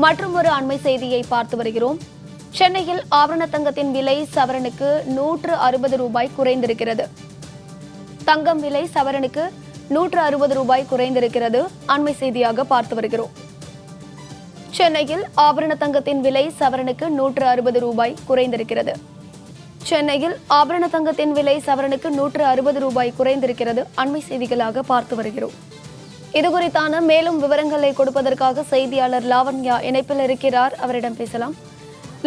மற்றும் ஒரு அண்மை செய்தியை பார்த்து வருகிறோம். சென்னையில் ஆபரண தங்கத்தின் விலை சவரனுக்கு 160 ரூபாய் குறைந்திருக்கிறது. தங்கம் விலை சவரனுக்கு 160 ரூபாய் குறைந்திருக்கிறது. அண்மை செய்தியாக பார்த்து வருகிறோம். சென்னையில் ஆபரண தங்கத்தின் விலை சவரனுக்கு 160 ரூபாய் குறைந்திருக்கிறது. சென்னையில் ஆபரண தங்கத்தின் விலை சவரனுக்கு 160 ரூபாய் குறைந்திருக்கிறது. அண்மை செய்திகளாக பார்த்து வருகிறோம். இதுகுறித்தான மேலும் விவரங்களை கொடுப்பதற்காக செய்தியாளர் லாவண்யா இணைப்பில் இருக்கிறார். அவரிடம் பேசலாம்.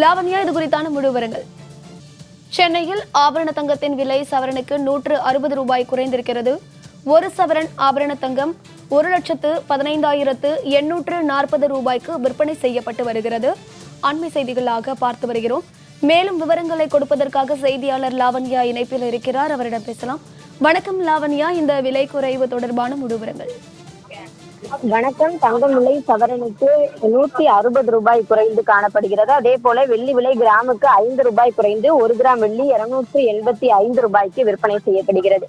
லாவண்யா, இது குறித்தான முழு விவரங்கள். சென்னையில் ஆபரண தங்கத்தின் விலை சவரனுக்கு 160 ரூபாய் குறைந்திருக்கிறது. ஒரு சவரன் ஆபரண தங்கம் 1,15,840 ரூபாய்க்கு விற்பனை செய்யப்பட்டு வருகிறது. அண்மை செய்திகளாக பார்த்து வருகிறோம். மேலும் விவரங்களை கொடுப்பதற்காக செய்தியாளர் லாவண்யா இணைப்பில் இருக்கிறார். அவரிடம் பேசலாம். வணக்கம் லாவண்யா, இந்த விலை குறைவு தொடர்பான முழு விவரங்கள். வணக்கம். தங்கம் விலை சவரனுக்கு 160 ரூபாய் குறைந்து காணப்படுகிறது. அதே போல வெள்ளி விலை கிராமுக்கு 5 ரூபாய் குறைந்து 1 கிராம் வெள்ளி 285 ரூபாய்க்கு விற்பனை செய்யப்படுகிறது.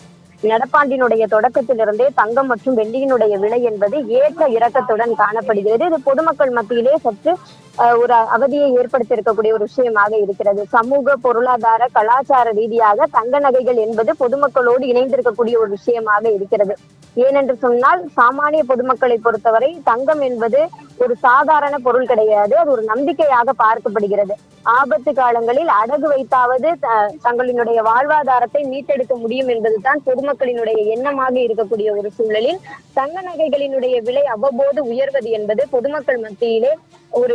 நடப்பாண்டினுடைய தொடக்கத்திலிருந்தே தங்கம் மற்றும் வெள்ளியினுடைய விலை என்பது ஏற்ற இறக்கத்துடன் காணப்படுகிறது. இது பொதுமக்கள் மத்தியிலே சற்று ஒரு அவதியை ஏற்படுத்தி இருக்கக்கூடிய ஒரு விஷயமாக இருக்கிறது. சமூக, பொருளாதார, கலாச்சார ரீதியாக தங்க நகைகள் என்பது பொதுமக்களோடு இணைந்திருக்கக்கூடிய ஒரு விஷயமாக இருக்கிறது. ஏனென்று சொன்னால், சாமானிய பொதுமக்களை பொறுத்தவரை தங்கம் என்பது ஒரு சாதாரண பொருள் கிடையாது. அது ஒரு நம்பிக்கையாக பார்க்கப்படுகிறது. ஆபத்து காலங்களில் அடகு வைத்தாவது தங்களினுடைய வாழ்வாதாரத்தை மீட்டெடுக்க முடியும் என்பதுதான் பொதுமக்களினுடைய எண்ணமாக இருக்கக்கூடிய ஒரு சூழலில் தங்க நகைகளினுடைய விலை அவ்வப்போது உயர்வது என்பது பொதுமக்கள் மத்தியிலே ஒரு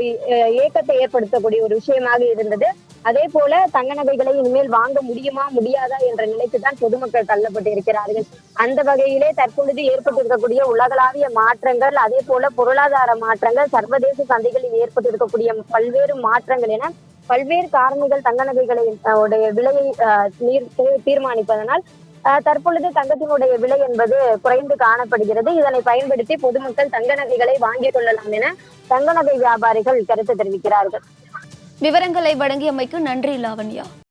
ஏக்கத்தை ஏற்படுத்தக்கூடிய ஒரு விஷயமாக இருந்தது. அதே போல தங்க நகைகளை இனிமேல் வாங்க முடியுமா முடியாதா என்ற நிலைக்கு தான் பொதுமக்கள் தள்ளப்பட்டு இருக்கிறார்கள். அந்த வகையிலே தற்பொழுது ஏற்பட்டிருக்கக்கூடிய உலகளாவிய மாற்றங்கள், அதே போல பொருளாதார மாற்றங்கள், சர்வதேச சந்தைகளில் ஏற்பட்டிருக்கக்கூடிய பல்வேறு மாற்றங்கள் என பல்வேறு காரணிகள் தங்க நகைகளை விலையை தீர்மானிப்பதனால் தற்பொழுது தங்கத்தினுடைய விலை என்பது குறைந்து காணப்படுகிறது. இதனை பயன்படுத்தி பொதுமக்கள் தங்க நகைகளை வாங்கிக் கொள்ளலாம் என தங்க நகை வியாபாரிகள் கருத்து தெரிவிக்கிறார்கள். விவரங்களை வழங்கியமைக்கு நன்றி லாவண்யா.